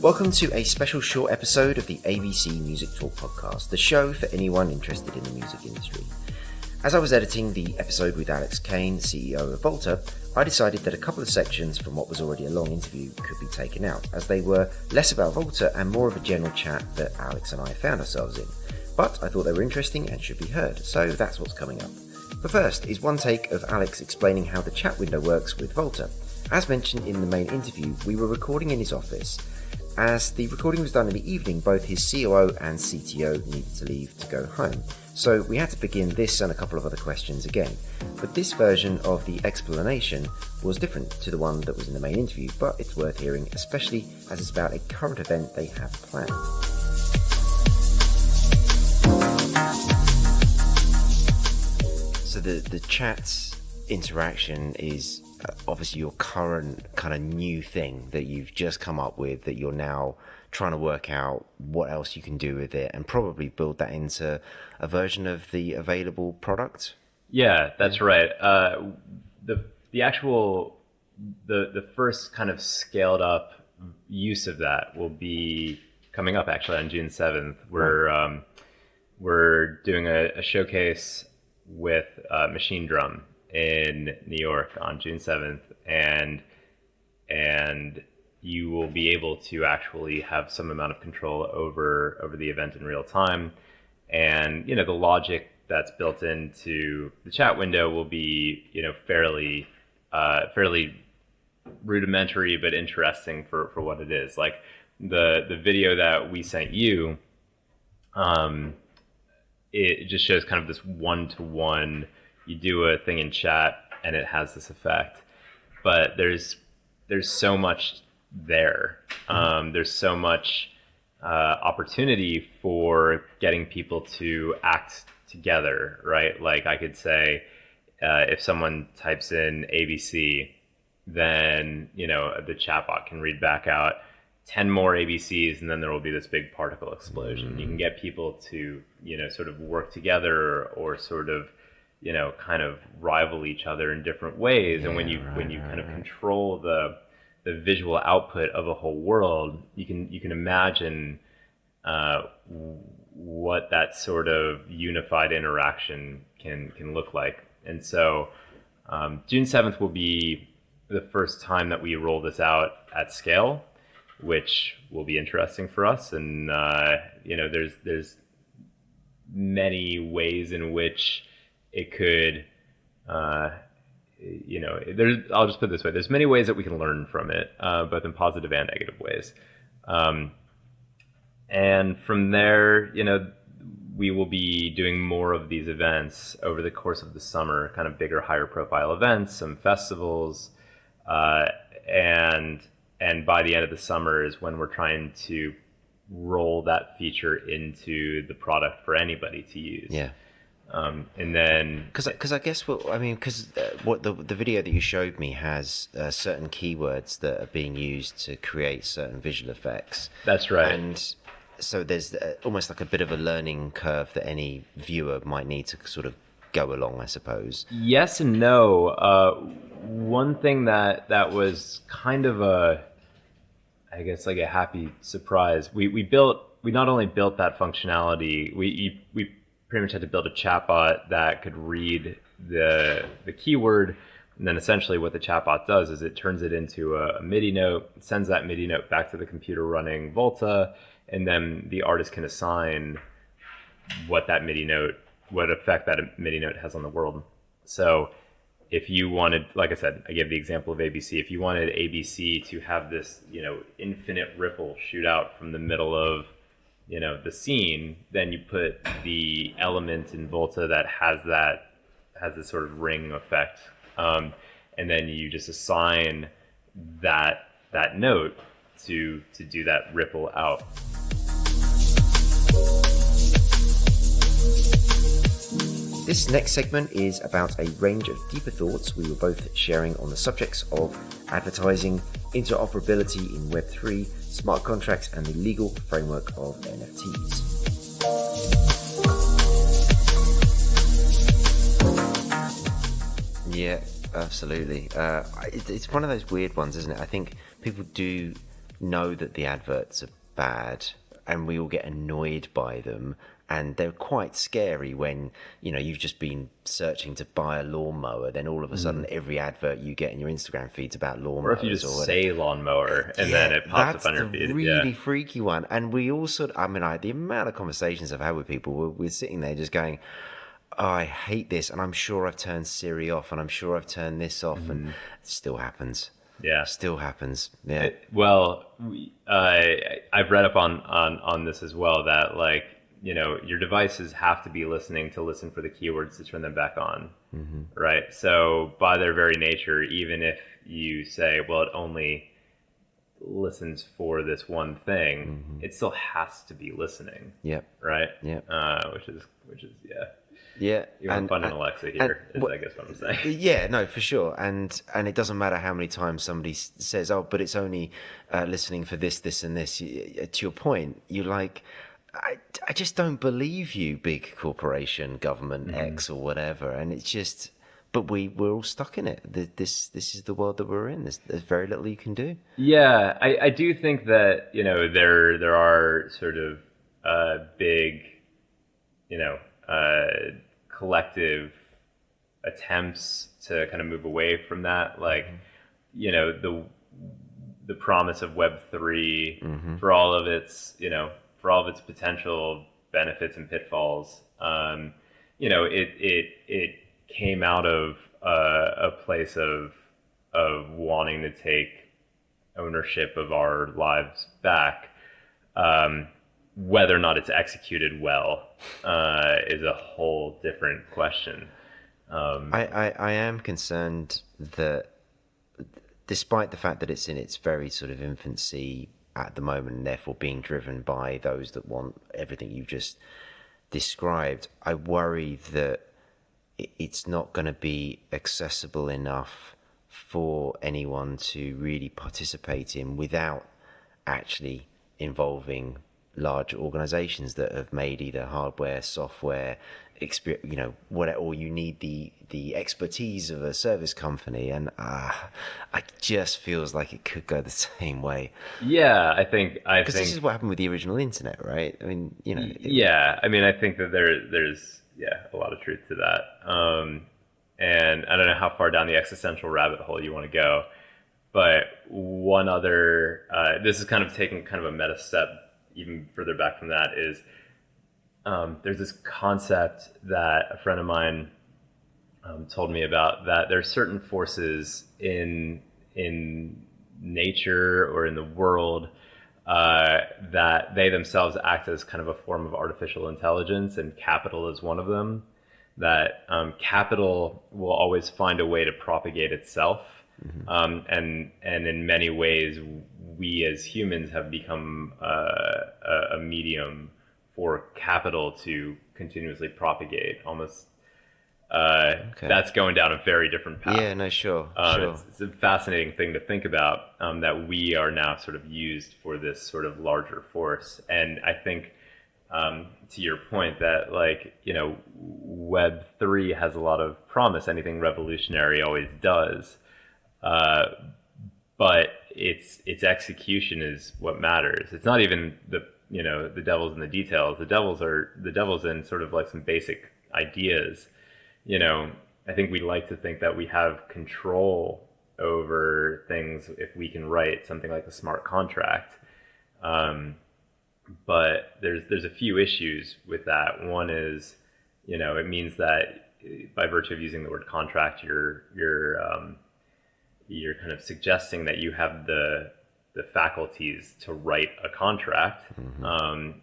Welcome to a special short episode of the ABC Music Talk podcast, the show for anyone interested in the music industry. As I was editing the episode with Alex Kane, CEO of Volta, I decided that a couple of sections from what was already a long interview could be taken out, as they were less about Volta and more of a general chat that Alex and I found ourselves in. But I thought they were interesting and should be heard, so that's what's coming up. But first is one take of Alex explaining how the chat window works with Volta. As mentioned in the main interview, we were recording in his office. As the recording was done in the evening, both his COO and CTO needed to leave to go home. So we had to begin this and a couple of other questions again. But this version of the explanation was different to the one that was in the main interview, but it's worth hearing, especially as it's about a current event they have planned. So the chat interaction is obviously your current kind of new thing that you've just come up with, that you're now trying to work out what else you can do with it and probably build that into a version of the available product. Yeah, that's right. The first kind of scaled up use of that will be coming up actually on June 7th. We're doing a showcase with Machine Drum in New York on June 7th, and you will be able to actually have some amount of control over the event in real time. And the logic that's built into the chat window will be fairly rudimentary but interesting for what it is. Like the video that we sent you, it just shows kind of this one-to-one. You do a thing in chat and it has this effect, but there's so much there. There's so much opportunity for getting people to act together, right? Like I could say, if someone types in ABC, then the chatbot can read back out 10 more ABCs, and then there will be this big particle explosion. You can get people to sort of work together or sort of kind of rival each other in different ways. Yeah, and when you kind of control the visual output of a whole world, you can imagine what that sort of unified interaction can look like. And so June 7th will be the first time that we roll this out at scale, which will be interesting for us. And there's many ways in which it could, I'll just put it this way. There's many ways that we can learn from it, both in positive and negative ways. And from there, we will be doing more of these events over the course of the summer, kind of bigger, higher profile events, some festivals. And by the end of the summer is when we're trying to roll that feature into the product for anybody to use. Yeah. And then, because I guess what the video that you showed me has certain keywords that are being used to create certain visual effects. That's right. And so there's almost like a bit of a learning curve that any viewer might need to sort of go along, I suppose. Yes and no. One thing that was kind of a happy surprise. We not only built that functionality, we pretty much had to build a chatbot that could read the keyword, and then essentially what the chatbot does is it turns it into a MIDI note, sends that MIDI note back to the computer running Volta, and then the artist can assign what effect that MIDI note has on the world. So if you wanted, like I said, I gave the example of ABC. If you wanted ABC to have this, infinite ripple shoot out from the middle of the scene, then you put the element in Volta that has this sort of ring effect, and then you just assign that note to do that ripple out. This next segment is about a range of deeper thoughts we were both sharing on the subjects of advertising, interoperability in Web3, smart contracts, and the legal framework of NFTs. Yeah, absolutely. It's one of those weird ones, isn't it? I think people do know that the adverts are bad, and we all get annoyed by them, and they're quite scary when, you know, you've just been searching to buy a lawnmower, then all of a sudden every advert you get in your Instagram feed's about lawnmowers. Or if you just say lawnmower and then it pops up on your feed. That's the really freaky one. And we all sort of, I mean, the amount of conversations I've had with people, we're sitting there just going, oh, I hate this, and I'm sure I've turned Siri off, and I'm sure I've turned this off, and it still happens. Yeah, still happens. Yeah. I've read up on this as well, that, like, you know, your devices have to be listen for the keywords to turn them back on, right? So by their very nature, even if you say, well, it only listens for this one thing, it still has to be listening. Yep. Right. Yeah. Which is Yeah, you're fun in Alexa here, I guess what I'm saying. Yeah, no, for sure. And it doesn't matter how many times somebody says, oh, but it's only listening for this, this, and this. To your point, you're like, I just don't believe you, big corporation, government X or whatever. And it's just, but we're all stuck in it. This is the world that we're in. There's very little you can do. Yeah, I do think that, you know, there are sort of big, you know, collective attempts to kind of move away from that, like, you know, the promise of Web3 for all of its, you know, for all of its potential benefits and pitfalls. You know, it came out of a place of wanting to take ownership of our lives back. Whether or not it's executed well is a whole different question. I am concerned that, despite the fact that it's in its very sort of infancy at the moment, and therefore being driven by those that want everything you just described, I worry that it's not going to be accessible enough for anyone to really participate in without actually involving large organizations that have made either hardware, software, you know, whatever, or you need the expertise of a service company, and it just feels like it could go the same way. Yeah, I think because this is what happened with the original internet, right? I mean, you know. I mean, I think that there's a lot of truth to that. And I don't know how far down the existential rabbit hole you want to go, but one other, this is kind of taking kind of a meta step even further back from that, is there's this concept that a friend of mine told me about, that there's certain forces in nature or in the world that they themselves act as kind of a form of artificial intelligence, and capital is one of them. That capital will always find a way to propagate itself, and in many ways, we as humans have become a medium for capital to continuously propagate. Almost, that's going down a very different path. Yeah, no, sure. It's a fascinating thing to think about, that we are now sort of used for this sort of larger force. And I think, to your point, that, like, you know, Web3 has a lot of promise. Anything revolutionary always does. But its execution is what matters. It's not even the devil's in the details. The devil's in sort of like some basic ideas. You know, I think we like to think that we have control over things if we can write something like a smart contract. But there's a few issues with that. One is, you know, it means that by virtue of using the word contract, you're kind of suggesting that you have the faculties to write a contract,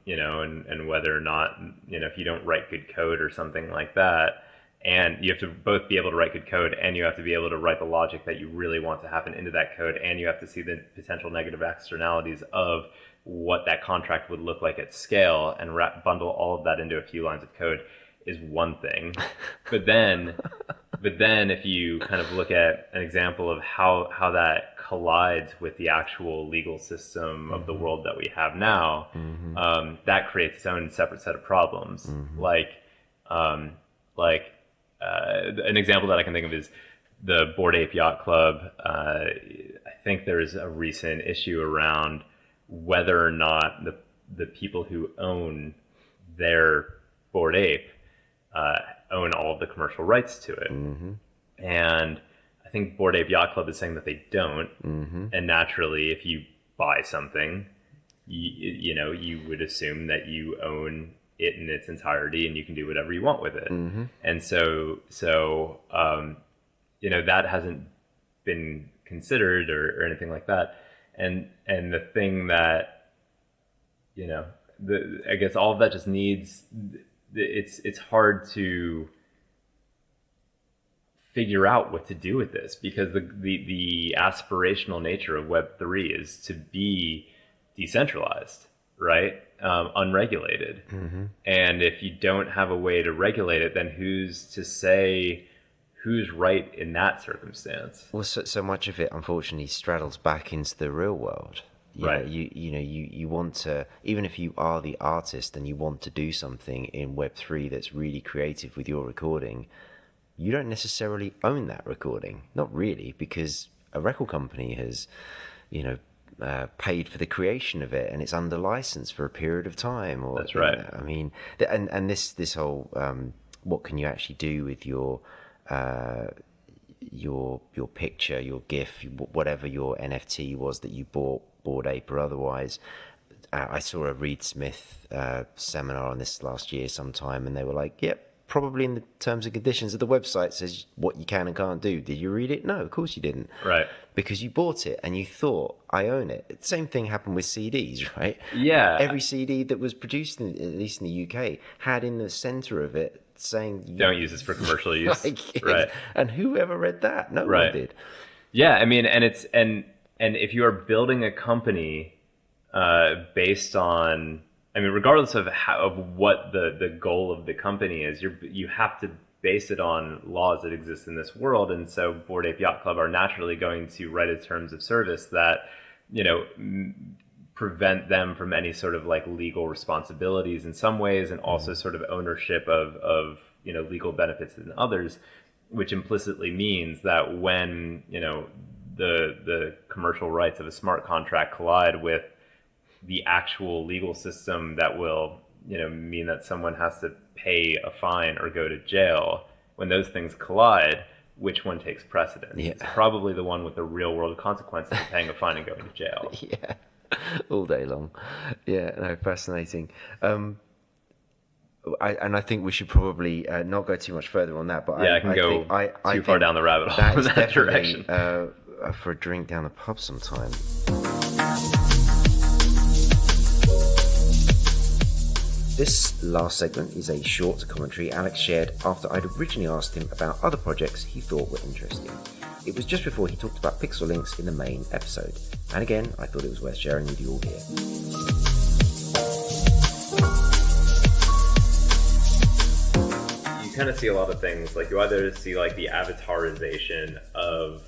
you know, and whether or not, you know, if you don't write good code or something like that, and you have to both be able to write good code, and you have to be able to write the logic that you really want to happen into that code, and you have to see the potential negative externalities of what that contract would look like at scale, and bundle all of that into a few lines of code, is one thing. But then if you kind of look at an example of how that collides with the actual legal system of the world that we have now, that creates its own separate set of problems. Like an example that I can think of is, the Bored Ape Yacht Club, I think there's a recent issue around whether or not the people who own their Bored Ape own all of the commercial rights to it. Mm-hmm. And I think Bored Ape Yacht Club is saying that they don't. Mm-hmm. And naturally, if you buy something, you would assume that you own it in its entirety and you can do whatever you want with it. Mm-hmm. And so that hasn't been considered or anything like that. And the thing that, I guess all of that just needs, it's hard to figure out what to do with this, because the aspirational nature of Web3 is to be decentralized, right? Unregulated. Mm-hmm. And if you don't have a way to regulate it, then who's to say who's right in that circumstance? Well, so much of it, unfortunately, straddles back into the real world. Right. You want to, even if you are the artist and you want to do something in Web3 that's really creative with your recording, you don't necessarily own that recording. Not really, because a record company has, paid for the creation of it and it's under license for a period of time. Or, that's right. I mean, and this whole, what can you actually do with your picture, your GIF, whatever your NFT was that you bought, Bored Ape or otherwise. I saw a Reed Smith seminar on this last year sometime, and they were like, yep, probably in the terms and conditions of the website says what you can and can't do. Did you read it? No, of course you didn't. Right. Because you bought it and you thought, I own it. Same thing happened with CDs, right? Yeah. Every CD that was produced, at least in the UK, had in the center of it saying, don't use this for commercial use. Right. And who ever read that? No one did. Yeah, I mean, and if you are building a company based on, I mean, regardless of what the goal of the company is, you have to base it on laws that exist in this world. And so Bored Ape Yacht Club are naturally going to write a terms of service that, prevent them from any sort of like legal responsibilities in some ways, and also sort of ownership of legal benefits in others, which implicitly means that when, the commercial rights of a smart contract collide with the actual legal system that will, mean that someone has to pay a fine or go to jail, when those things collide, which one takes precedence? Yeah. It's probably the one with the real world consequences of paying a fine and going to jail. Yeah, all day long. Yeah, no, fascinating. I think we should probably not go too much further on that. But I can go too far down the rabbit hole in that direction. For a drink down the pub sometime. This last segment is a short commentary Alex shared after I'd originally asked him about other projects he thought were interesting. It was just before he talked about pixel links in the main episode. And again, I thought it was worth sharing with you all here. You kind of see a lot of things, like you either see like the avatarization of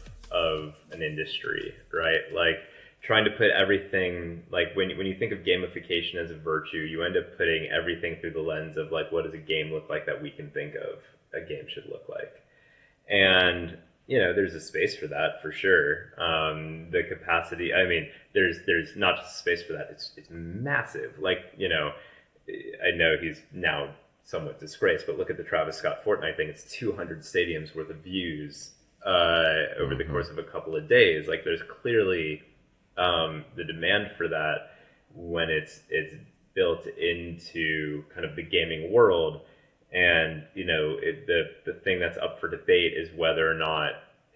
an industry, right? Like trying to put everything, like when you think of gamification as a virtue, you end up putting everything through the lens of like, what does a game look like that we can think of a game should look like? And there's a space for that for sure. The capacity, I mean, there's not just a space for that, it's massive. Like, I know he's now somewhat disgraced, but look at the Travis Scott Fortnite thing. It's 200 stadiums worth of views over the course of a couple of days. Like there's clearly the demand for that when it's built into kind of the gaming world. And the thing that's up for debate is whether or not,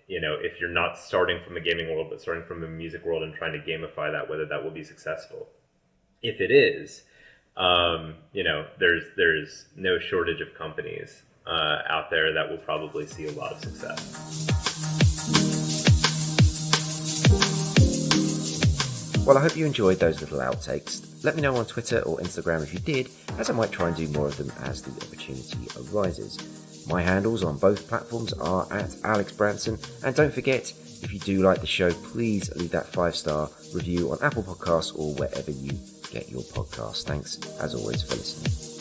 if you're not starting from the gaming world but starting from the music world and trying to gamify that, whether that will be successful. If it is, there's no shortage of companies out there that will probably see a lot of success. Well, I hope you enjoyed those little outtakes. Let me know on Twitter or Instagram if you did, as I might try and do more of them as the opportunity arises. My handles on both platforms are at Alex Branson, and don't forget, if you do like the show, please leave that 5-star review on Apple Podcasts or wherever you get your podcasts. Thanks, as always, for listening.